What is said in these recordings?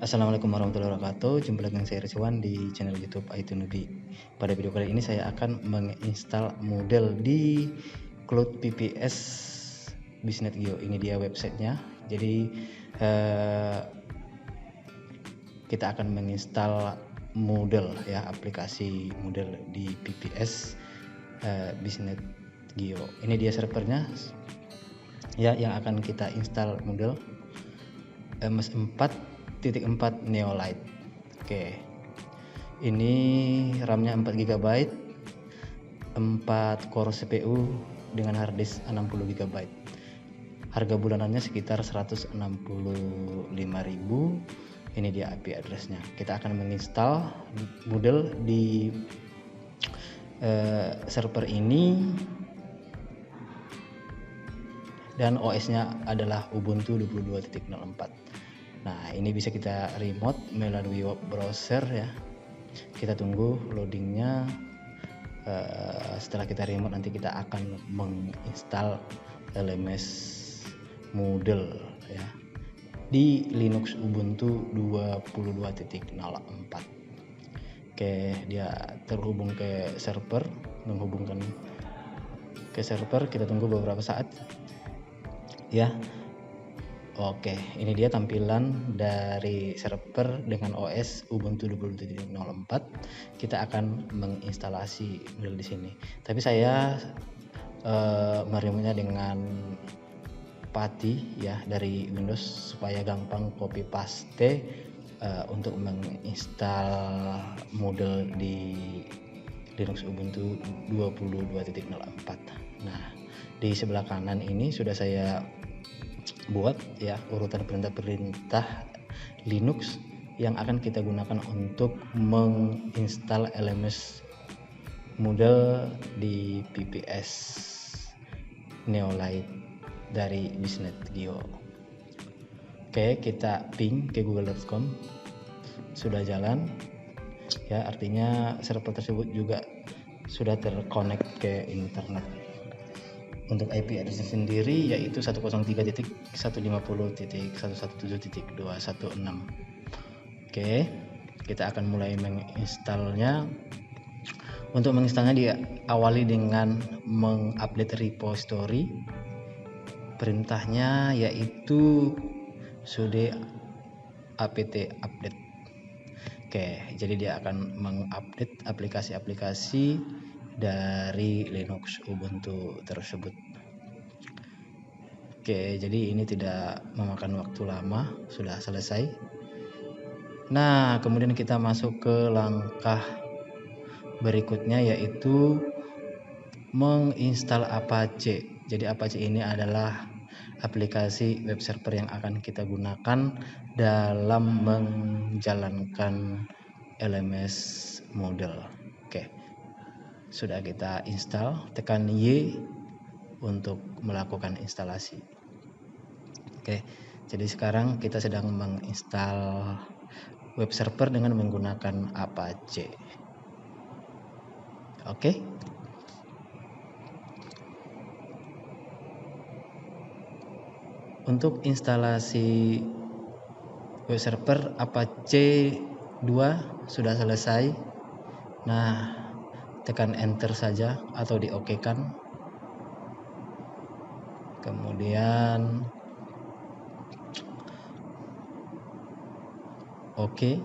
Assalamualaikum warahmatullahi wabarakatuh. Jumpa lagi dengan saya Rizwan di channel YouTube IT Nudi. Pada video kali ini saya akan menginstal model di Cloud PPS Business Geo. Ini dia websitenya. Jadi kita akan menginstal model ya, aplikasi model di PPS Business Geo. Ini dia servernya ya, yang akan kita install model MS4.4 Neolite. Oke. Ini RAM-nya 4 GB, 4 core CPU dengan hard disk 60 GB. Harga bulanannya sekitar 165.000. Ini dia IP address-nya. Kita akan menginstal model di server ini, dan OS-nya adalah Ubuntu 22.04. Nah, ini bisa kita remote melalui web browser ya. Kita tunggu loadingnya. Setelah kita remote, nanti kita akan menginstal LMS model ya di Linux Ubuntu 22.04. Oke, dia terhubung ke server, menghubungkan ke server. Kita tunggu beberapa saat ya. Oke, ini dia tampilan dari server dengan OS Ubuntu 22.04. Kita akan menginstalasi model di sini. Tapi saya meremote-nya dengan PATI ya, dari Windows, supaya gampang copy paste untuk menginstal model di Linux Ubuntu 22.04. Nah, di sebelah kanan ini sudah saya buat ya urutan perintah-perintah Linux yang akan kita gunakan untuk menginstal LMS model di PPS Neolite dari Business Geo. Oke, kita ping ke google.com. Sudah jalan ya, artinya server tersebut juga sudah terkonek ke internet. Untuk IP address sendiri yaitu 103.150.117.216. Oke, kita akan mulai menginstalnya. Untuk menginstalnya diawali dengan mengupdate repository. Perintahnya yaitu sudo apt update. Oke, jadi dia akan mengupdate aplikasi-aplikasi dari Linux Ubuntu tersebut. Oke, jadi ini tidak memakan waktu lama, sudah selesai. Nah, kemudian kita masuk ke langkah berikutnya, yaitu menginstal Apache. Jadi Apache ini adalah aplikasi web server yang akan kita gunakan dalam menjalankan LMS model. Oke, sudah kita install, tekan Y untuk melakukan instalasi. Oke, jadi sekarang kita sedang menginstal web server dengan menggunakan Apache. Oke. Untuk instalasi web server Apache 2 sudah selesai. Nah, tekan enter saja atau di-OK-kan. Kemudian oke.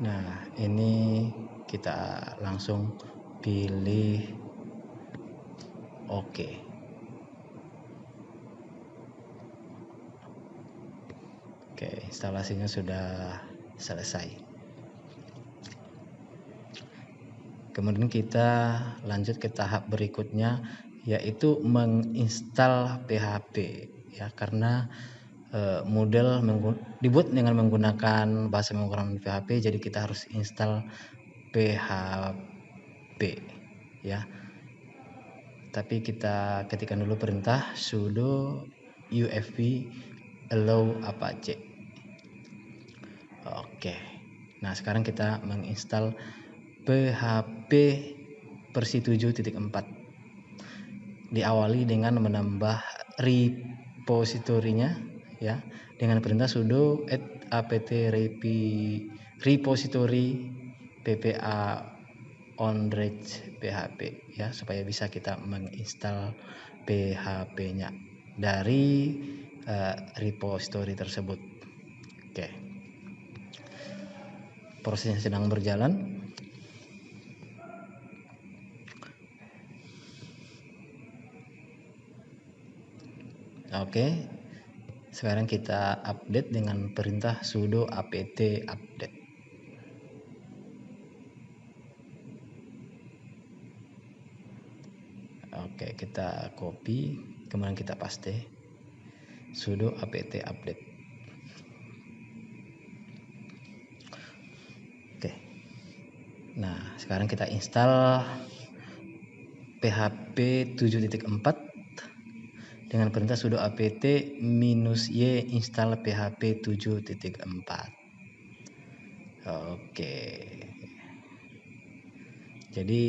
Nah, ini kita langsung pilih oke. Oke, instalasinya sudah selesai. Kemudian kita lanjut ke tahap berikutnya, yaitu menginstal PHP ya, karena model dibuat dengan menggunakan bahasa pemrograman PHP, jadi kita harus install PHP ya. Tapi kita ketikkan dulu perintah sudo ufv allow apache. Oke. Nah, sekarang kita menginstal PHP versi 7.4. Diawali dengan menambah repositorinya ya dengan perintah sudo apt repository ppa onReg php ya, supaya bisa kita menginstal PHP-nya dari repository tersebut. Oke. Prosesnya sedang berjalan. Oke. Sekarang kita update dengan perintah sudo apt update. Oke, kita copy, kemudian kita paste sudo apt update. Oke. Nah, sekarang kita install PHP 7.4 dengan perintah sudo apt -y install PHP 7.4. Oke. Jadi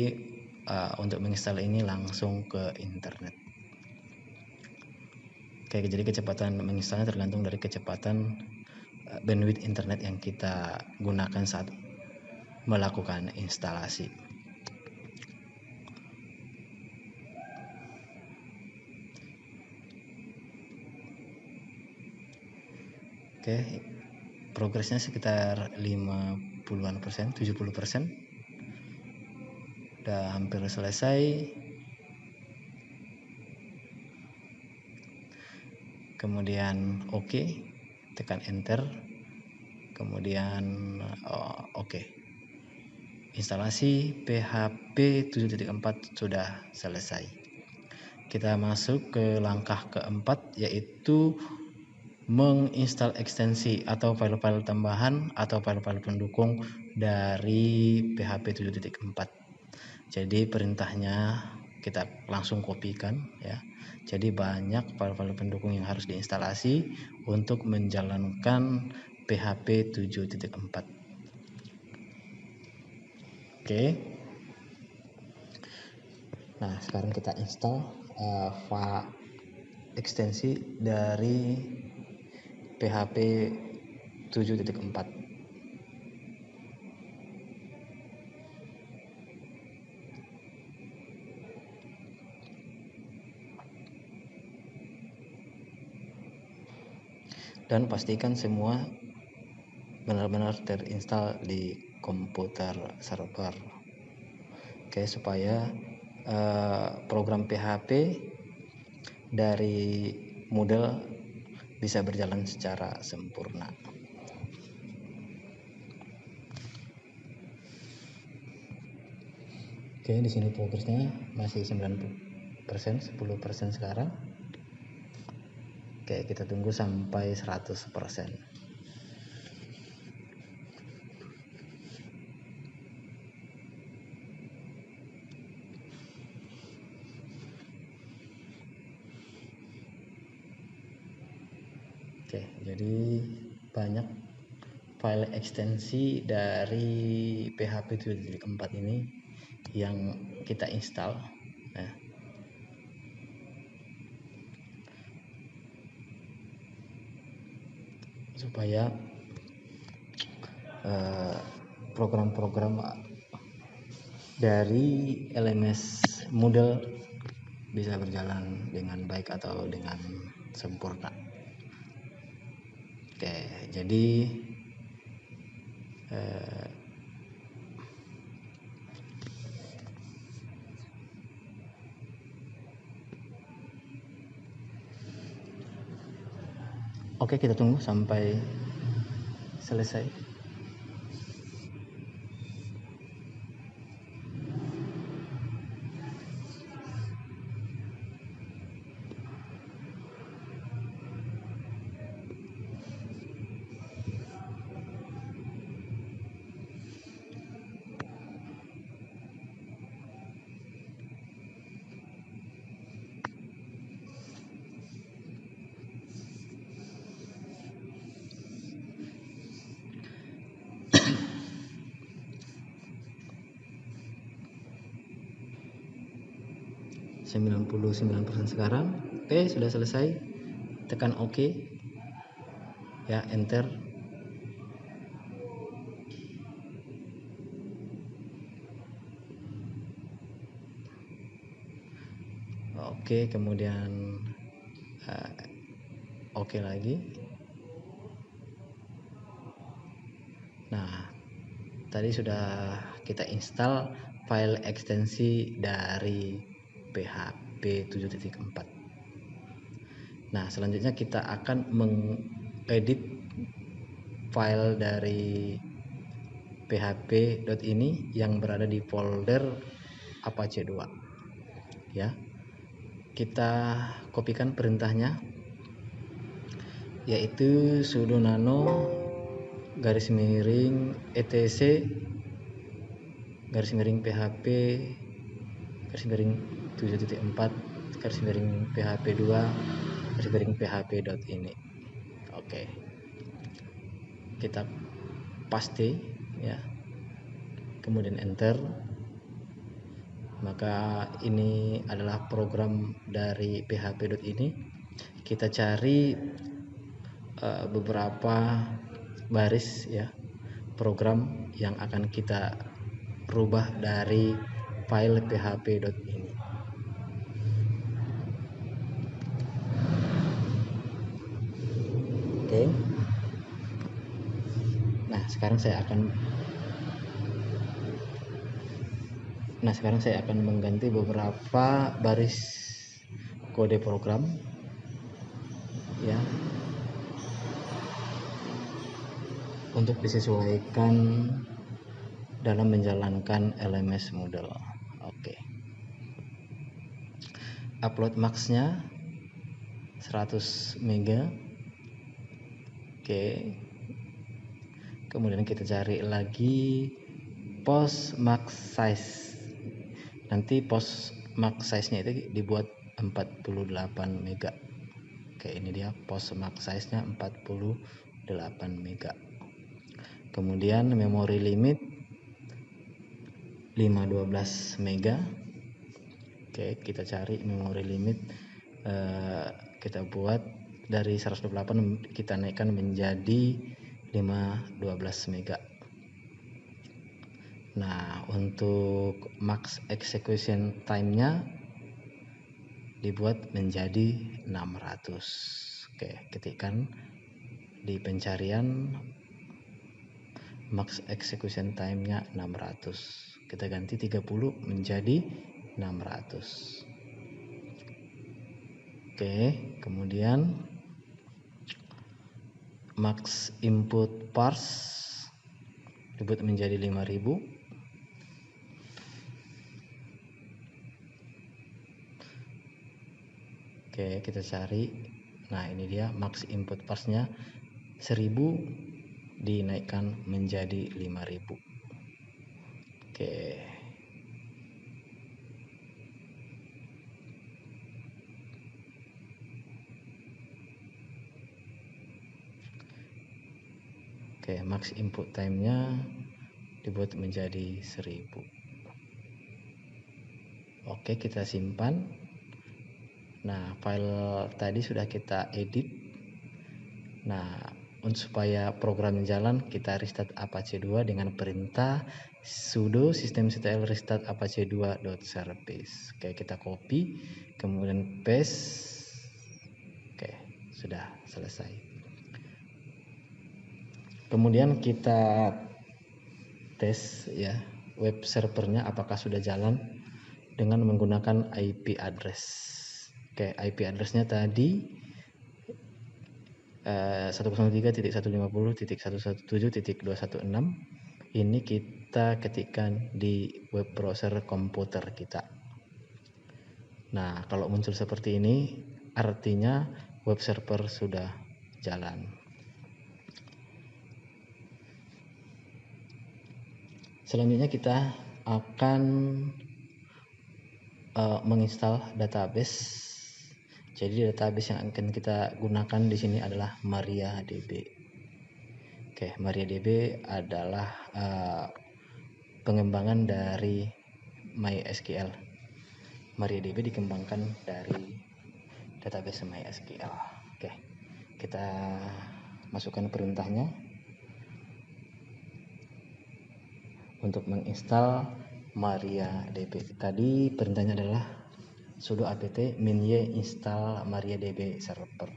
untuk menginstal ini langsung ke internet. Oke, jadi kecepatan menginstalnya tergantung dari kecepatan bandwidth internet yang kita gunakan saat melakukan instalasi. Oke, progresnya sekitar 50-an persen, 70%. Udah hampir selesai. Kemudian oke, tekan enter. Kemudian oke. Instalasi PHP 7.4 sudah selesai. Kita masuk ke langkah keempat, yaitu menginstal ekstensi atau file-file tambahan atau file-file pendukung dari PHP 7.4. Jadi perintahnya kita langsung kopikan ya. Jadi banyak file-file pendukung yang harus diinstalasi untuk menjalankan PHP 7.4. Oke. Nah, sekarang kita install ekstensi dari PHP 7.4. Dan pastikan semua benar-benar terinstall di komputer server. Oke, supaya program PHP dari Moodle bisa berjalan secara sempurna. Oke, di sini progresnya masih 90%, 10% sekarang. Oke, kita tunggu sampai 100%. Oke, jadi banyak file ekstensi dari PHP 7.4 ini yang kita install. Nah, supaya program-program dari LMS Moodle bisa berjalan dengan baik atau dengan sempurna. Oke, jadi oke, kita tunggu sampai selesai. (99% sekarang). Oke, sudah selesai. tekan OK ya, enter. Oke, kemudian OK lagi. Nah, tadi sudah kita install file ekstensi dari PHP 7.4. Nah, selanjutnya kita akan mengedit file dari php.ini yang berada di folder Apache 2 ya. Kita kopikan perintahnya, yaitu sudo nano --etc --php --7.4 --php 2 --php.ini. Oke, kita paste ya, kemudian enter. Maka ini adalah program dari php.ini. Kita cari beberapa baris ya, program yang akan kita rubah dari file php.ini. Oke. Nah, sekarang saya akan mengganti beberapa baris kode program ya, untuk disesuaikan dalam menjalankan LMS model. Oke. Upload max-nya 100 MB. Oke. Kemudian kita cari lagi post max size. Nanti post max size-nya itu dibuat 48 MB. Oke, ini dia post max size-nya 48 MB. Kemudian memori limit 512 MB. Oke, kita cari memori limit, kita buat dari 128 kita naikkan menjadi 512 MB. Nah, untuk max execution time-nya dibuat menjadi 600. Oke, ketikkan di pencarian max execution time-nya 600. Kita ganti 30 menjadi 600. Oke, kemudian max input parse dibuat menjadi 5000. Oke, kita cari. Nah, ini dia max input parse-nya 1000 dinaikkan menjadi 5000. Oke. Oke, max input time-nya dibuat menjadi 1000. Oke, kita simpan. Nah, file tadi sudah kita edit. Nah, supaya program jalan, kita restart Apache 2 dengan perintah sudo systemctl restart apache 2.service. Oke, kita copy, kemudian paste. Oke, sudah selesai. Kemudian kita tes ya, web servernya apakah sudah jalan dengan menggunakan IP address. Oke, IP address-nya tadi 103.150.117.216. Ini kita ketikkan di web browser komputer kita. Nah, kalau muncul seperti ini artinya web server sudah jalan. Selanjutnya kita akan menginstal database. Jadi database yang akan kita gunakan di sini adalah MariaDB. Oke, MariaDB adalah pengembangan dari MySQL. MariaDB dikembangkan dari database MySQL. Oke, kita masukkan perintahnya untuk menginstal MariaDB. Tadi perintahnya adalah sudo apt min-y install MariaDB server.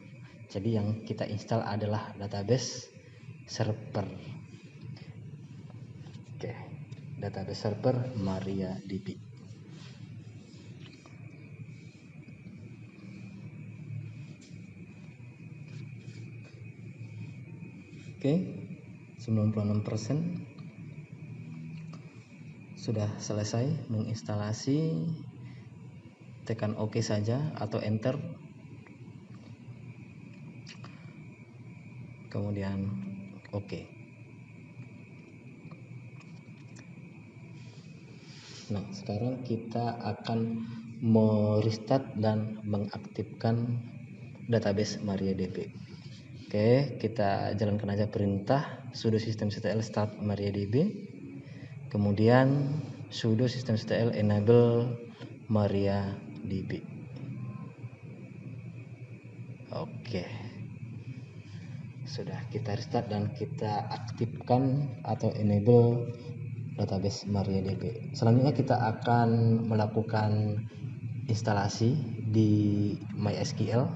Jadi yang kita install adalah database server. Oke, database server MariaDB. Oke, 96% sudah selesai menginstalasi. Tekan OK saja atau enter, kemudian OK. Nah, sekarang kita akan merestart dan mengaktifkan database MariaDB. Oke, kita jalankan aja perintah sudo systemctl start MariaDB, kemudian sudo systemctl enable MariaDB. Oke, sudah kita restart dan kita aktifkan atau enable database MariaDB. Selanjutnya kita akan melakukan instalasi di MySQL,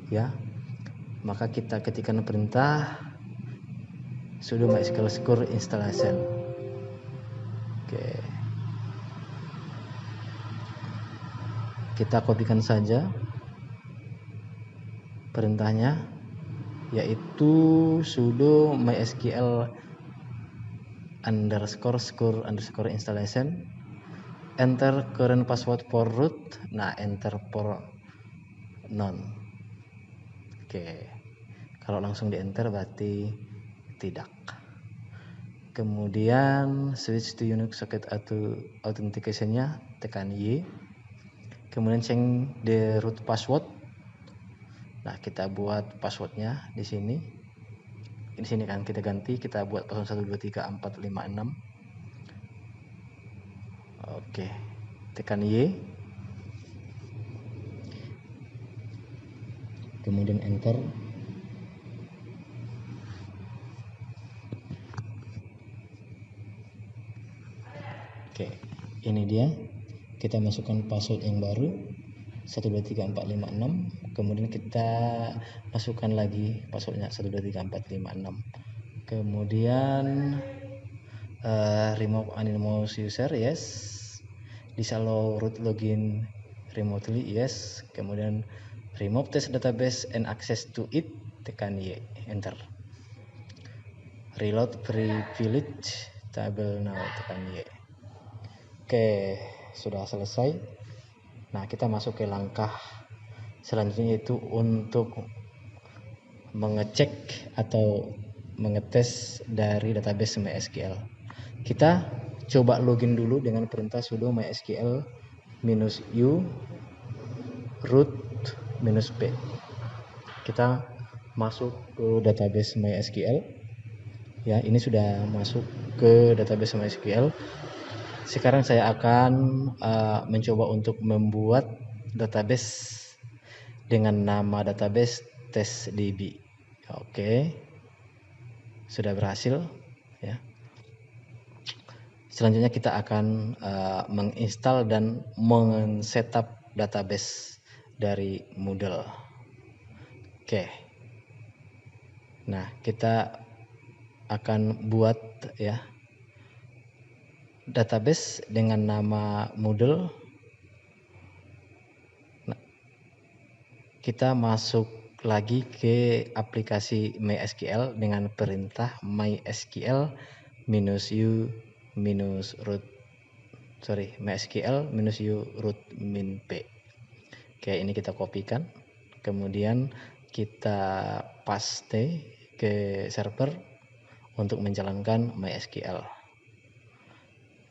ya. Maka kita ketikkan perintah sudo MySQL core installation. Oke, kita kopikan saja perintahnya, yaitu sudo MySQL _score installation, enter current password for root. Nah, enter for none. Oke, kalau langsung di enter berarti tidak. Kemudian switch to unique socket authentication-nya tekan Y, kemudian change the root password. Nah, kita buat passwordnya di sini. Di sini kan kita ganti, kita buat password 123456. Oke, tekan Y, kemudian enter. Oke, ini dia. Kita masukkan password yang baru 123456. Kemudian kita masukkan lagi passwordnya 123456. Kemudian remove anonymous user, yes. Disallow root login remotely, yes. Kemudian remove test database and access to it, tekan Y, enter. Reload privilege table now, tekan Y. Oke, sudah selesai. Nah, kita masuk ke langkah selanjutnya, yaitu untuk mengecek atau mengetes dari database MySQL. Kita coba login dulu dengan perintah sudo MySQL -u root -p. Kita masuk ke database MySQL. Ya, ini sudah masuk ke database MySQL. Sekarang saya akan mencoba untuk membuat database dengan nama database testdb. Oke, sudah berhasil, ya. Selanjutnya kita akan menginstal dan men-setup database dari Moodle. Oke, nah kita akan buat, ya, database dengan nama Moodle. Nah, kita masuk lagi ke aplikasi MySQL dengan perintah MySQL -u root -p. Oke, ini kita kopikan, kemudian kita paste ke server untuk menjalankan MySQL.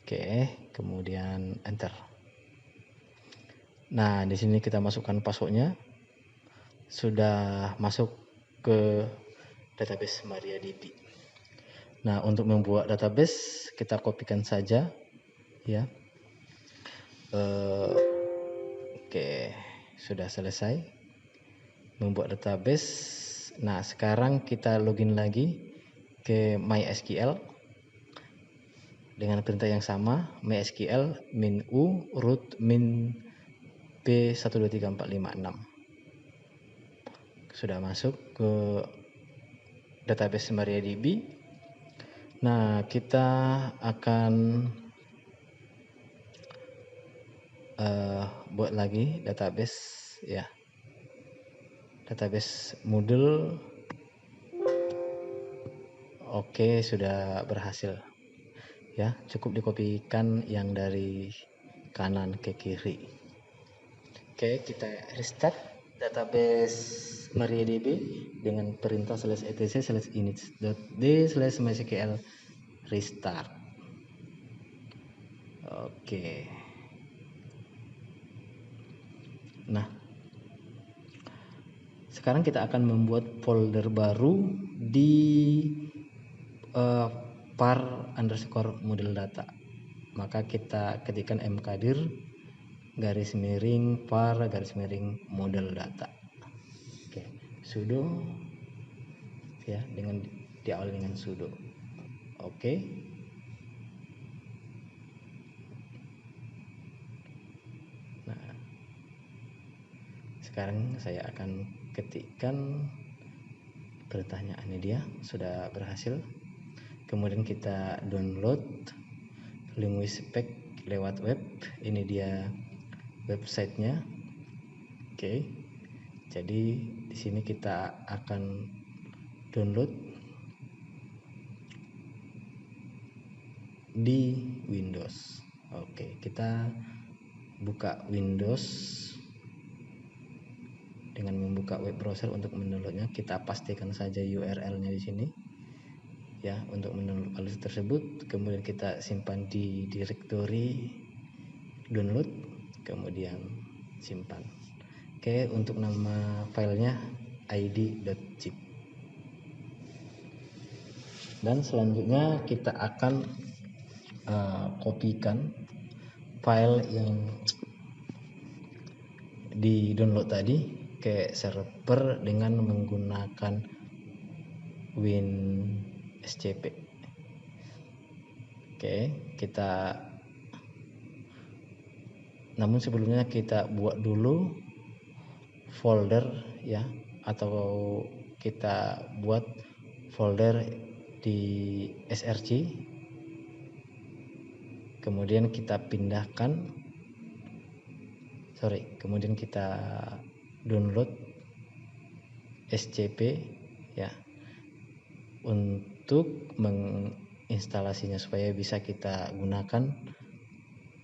Oke, kemudian enter. Nah, di sini kita masukkan passwordnya. Sudah masuk ke database MariaDB. Nah, untuk membuat database kita kopikan saja, ya. Oke, sudah selesai. membuat database. Nah, sekarang kita login lagi ke MySQL dengan perintah yang sama, MySQL min u root min p123456. Sudah masuk ke database MariaDB. Nah, kita akan buat lagi database ya. Database Moodle. Oke, sudah berhasil. Ya, cukup dikopikan yang dari kanan ke kiri. Oke, kita restart database MariaDB dengan perintah /etc/init.d/mysql restart. Oke. Nah, sekarang kita akan membuat folder baru di par_model data. Maka kita ketikkan mkdir _par_model data. Oke, sudo ya, dengan diawali dengan sudo. Oke. Nah, sekarang saya akan ketikkan perintahnya. Ini dia, sudah berhasil. Kemudian kita download Linguispec lewat web. Ini dia websitenya. Oke. Jadi di sini kita akan download di Windows. Oke, kita buka Windows dengan membuka web browser untuk mendownloadnya. Kita pastikan saja URL-nya di sini ya untuk mendownload file tersebut. Kemudian kita simpan di directory download, kemudian simpan. Oke, untuk nama filenya id.zip. Dan selanjutnya kita akan kopikan file yang di download tadi ke server dengan menggunakan WinSCP. Oke, namun sebelumnya kita buat dulu folder ya, atau kita buat folder di src. Kemudian kita download SCP ya untuk menginstalasinya supaya bisa kita gunakan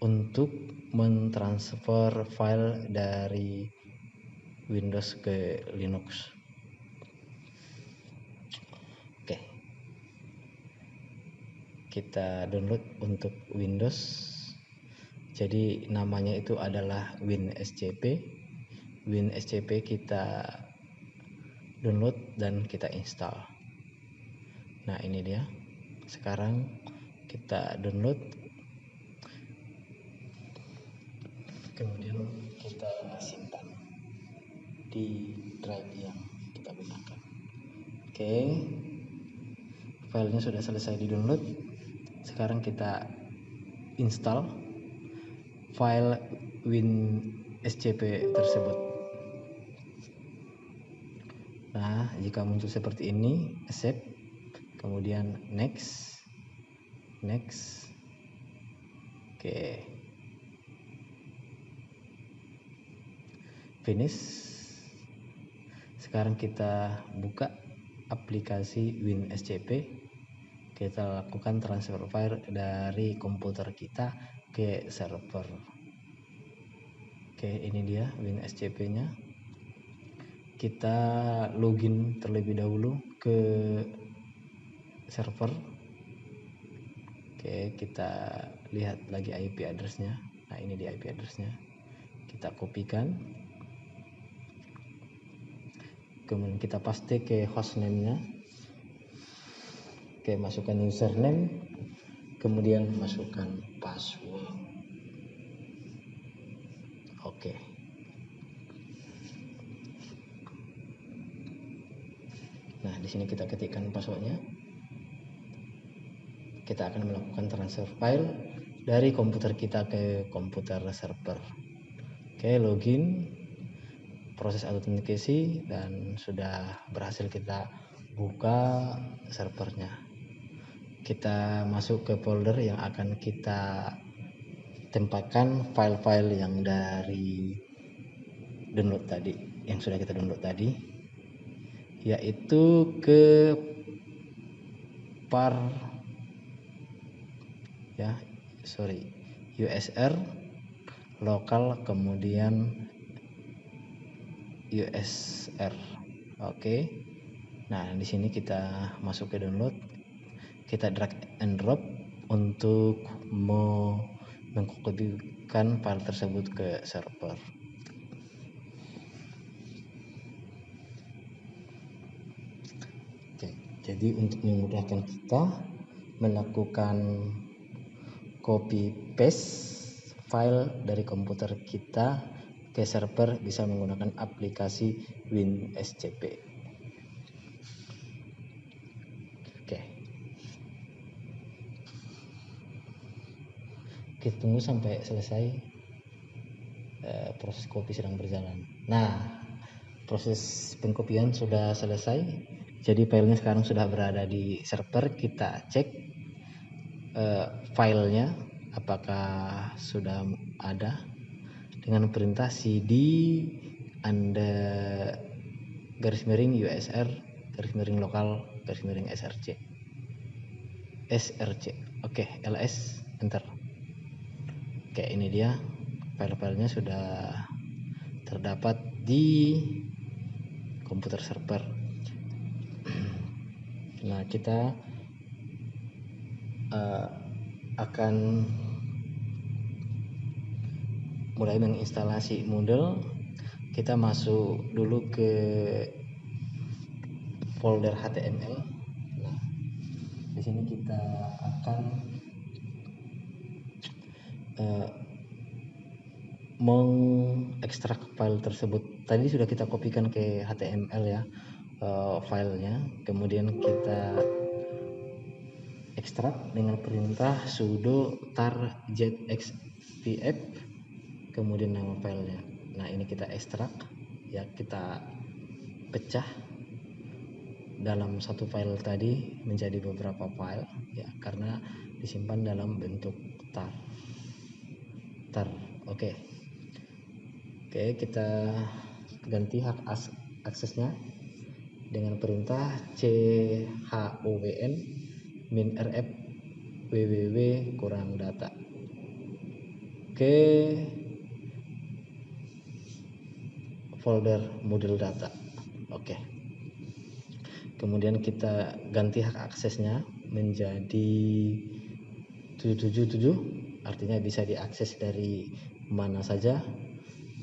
untuk mentransfer file dari Windows ke Linux. Oke. Kita download untuk Windows. Jadi namanya itu adalah WinSCP. WinSCP kita download dan kita install. Nah, ini dia. Sekarang kita download. Kemudian kita simpan di drive yang kita gunakan. Oke. Filenya sudah selesai di-download. Sekarang kita install file WinSCP tersebut. Nah, jika muncul seperti ini, accept, kemudian next. Oke. Finish. Sekarang kita buka aplikasi WinSCP. Kita lakukan transfer file dari komputer kita ke server. Oke, ini dia WinSCP-nya. Kita login terlebih dahulu ke server. Oke, kita lihat lagi IP address-nya. Nah, ini di IP address-nya. Kita kopikan. Kemudian kita paste ke hostname-nya. Oke, masukkan username. Kemudian masukkan password. Oke. di sini kita ketikkan passwordnya. Kita akan melakukan transfer file dari komputer kita ke komputer server. Oke, login, proses autentikasi, dan sudah berhasil kita buka servernya. Kita masuk ke folder yang akan kita tempatkan file-file yang dari download tadi, yang sudah kita download tadi, yaitu ke USR lokal, kemudian USR. Oke. Nah, di sini kita masuk ke download, kita drag and drop untuk mengkopikan file tersebut ke server. Oke, jadi untuk memudahkan kita melakukan copy paste file dari komputer kita ke server bisa menggunakan aplikasi WinSCP. Oke. Kita tunggu sampai selesai. Proses copy sedang berjalan. Nah, proses pengkopian sudah selesai. Jadi filenya sekarang sudah berada di server. Kita cek filenya apakah sudah ada dengan perintah cd _USR _lokal _src. Oke, ls enter. Oke, ini dia file-filenya sudah terdapat di komputer server. Nah, kita akan mulai menginstalasi Moodle. Kita masuk dulu ke folder HTML. Nah, di sini kita akan mengekstrak file tersebut. Tadi sudah kita kopikan ke HTML ya, filenya. Kemudian kita ekstrak dengan perintah sudo tar zxpf, kemudian nama filenya. Nah, ini kita ekstrak ya, kita pecah dalam satu file tadi menjadi beberapa file ya, karena disimpan dalam bentuk tar. Oke, kita ganti hak aksesnya dengan perintah chhown -rf www kurang data ke folder model data. Oke. Kemudian kita ganti hak aksesnya menjadi 777, artinya bisa diakses dari mana saja,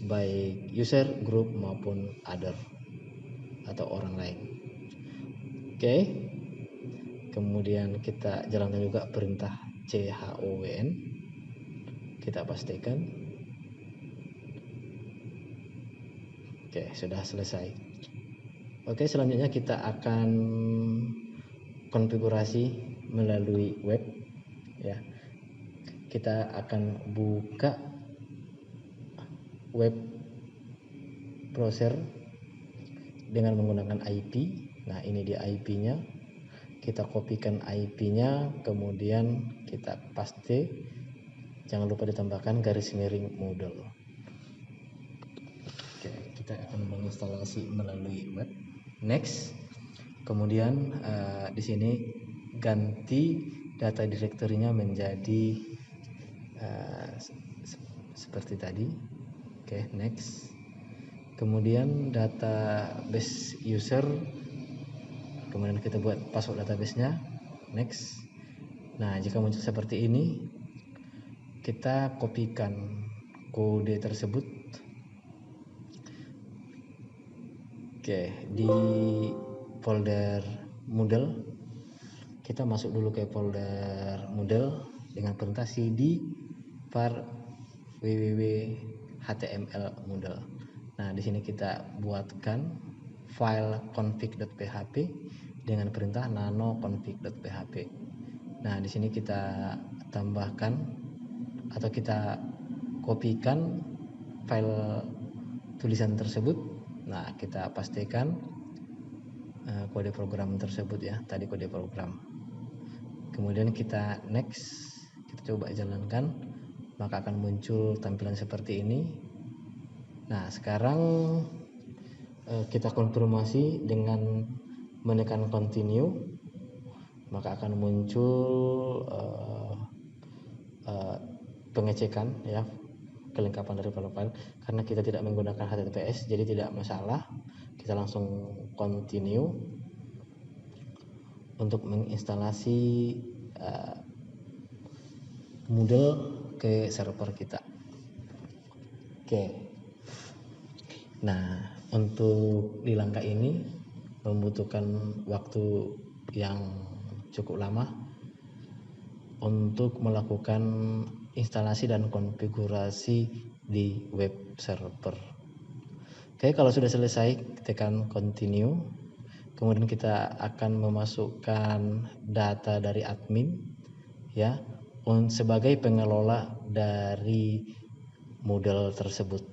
baik user, group maupun other atau orang lain. Oke. Kemudian kita jalankan juga perintah chhown. Kita pastikan. Oke, sudah selesai. Oke, selanjutnya kita akan konfigurasi melalui web ya. Kita akan buka web browser dengan menggunakan IP. Nah, ini dia IP-nya. Kita kopikan IP-nya, kemudian kita paste. Jangan lupa ditambahkan garis miring Moodle. Oke, kita akan menginstalasi melalui web. Next. Kemudian di sini ganti data direktorinya menjadi seperti tadi. Oke, next. Kemudian database user, kemudian kita buat password database-nya. Next. Nah, jika muncul seperti ini, kita kopikan kode tersebut. Oke, di folder Moodle. Kita masuk dulu ke folder Moodle dengan perintah cd var www html Moodle. Nah, di sini kita buatkan file config.php, dengan perintah nano config.php. Nah, di sini kita tambahkan atau kita kopikan file tulisan tersebut. Nah, kita pastikan kode program tersebut ya, tadi kode program. Kemudian kita next, kita coba jalankan, maka akan muncul tampilan seperti ini. Nah, sekarang kita konfirmasi dengan menekan continue, maka akan muncul pengecekan ya, kelengkapan dari file-file. Karena kita tidak menggunakan HTTPS, jadi tidak masalah. Kita langsung continue untuk menginstalasi Moodle ke server kita. Oke. Nah, untuk di langkah ini membutuhkan waktu yang cukup lama untuk melakukan instalasi dan konfigurasi di web server. Oke, kalau sudah selesai, tekan continue. Kemudian kita akan memasukkan data dari admin ya, sebagai pengelola dari Moodle tersebut.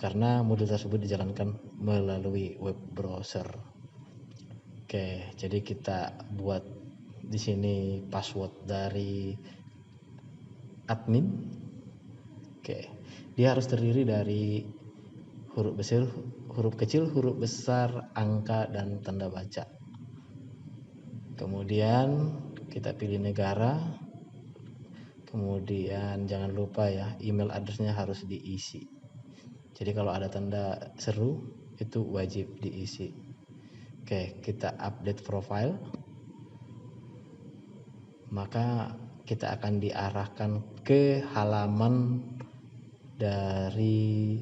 Karena Moodle tersebut dijalankan melalui web browser. Oke, jadi kita buat di sini password dari admin. Oke, dia harus terdiri dari huruf kecil, huruf besar, angka, dan tanda baca. Kemudian kita pilih negara. Kemudian jangan lupa ya, email addressnya harus diisi. Jadi kalau ada tanda seru itu wajib diisi. Oke, kita update profile. Maka kita akan diarahkan ke halaman dari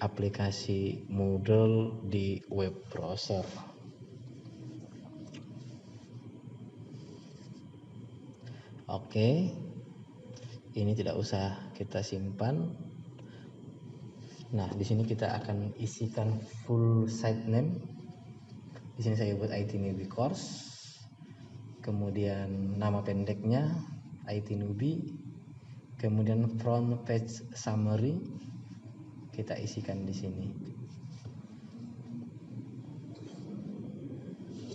aplikasi Moodle di web browser. Oke, ini tidak usah kita simpan. Nah, di sini kita akan isikan full site name. Di sini saya buat IT Newbie Course. Kemudian nama pendeknya IT Newbie. Kemudian front page summary kita isikan di sini.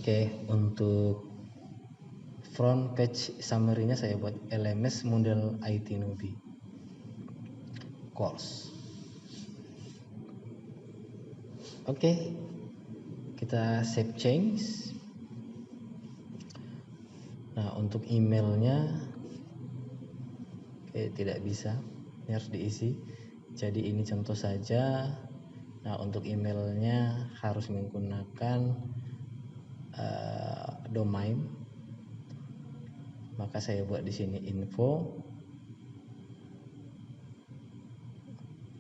Oke, untuk front page summary-nya saya buat LMS Moodle IT Newbie Course. Oke, kita save change. Nah, untuk emailnya tidak bisa, ini harus diisi. Jadi ini contoh saja. Nah, untuk emailnya harus menggunakan domain. Maka saya buat di sini info.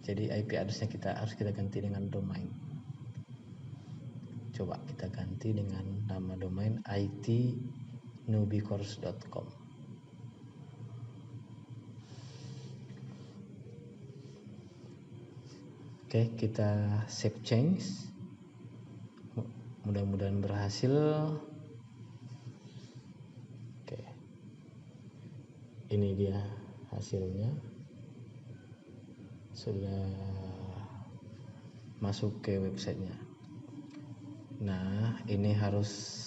Jadi IP address-nya harus kita ganti dengan domain. Coba kita ganti dengan nama domain itnewbiecourse.com. Oke, kita save change. Mudah-mudahan berhasil. Oke, ini dia hasilnya. Sudah masuk ke websitenya. Nah, ini harus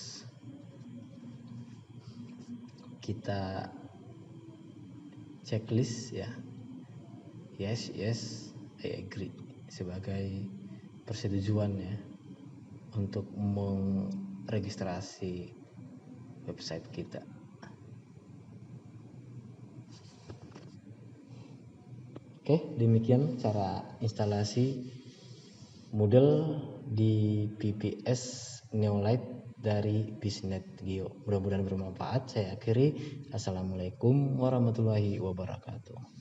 kita checklist ya. Yes, I agree sebagai persetujuan ya untuk meregistrasi website kita. Oke, demikian cara instalasi Moodle di VPS Neolite dari Bisnet Geo. Mudah-mudahan bermanfaat. Saya akhiri. Assalamualaikum warahmatullahi wabarakatuh.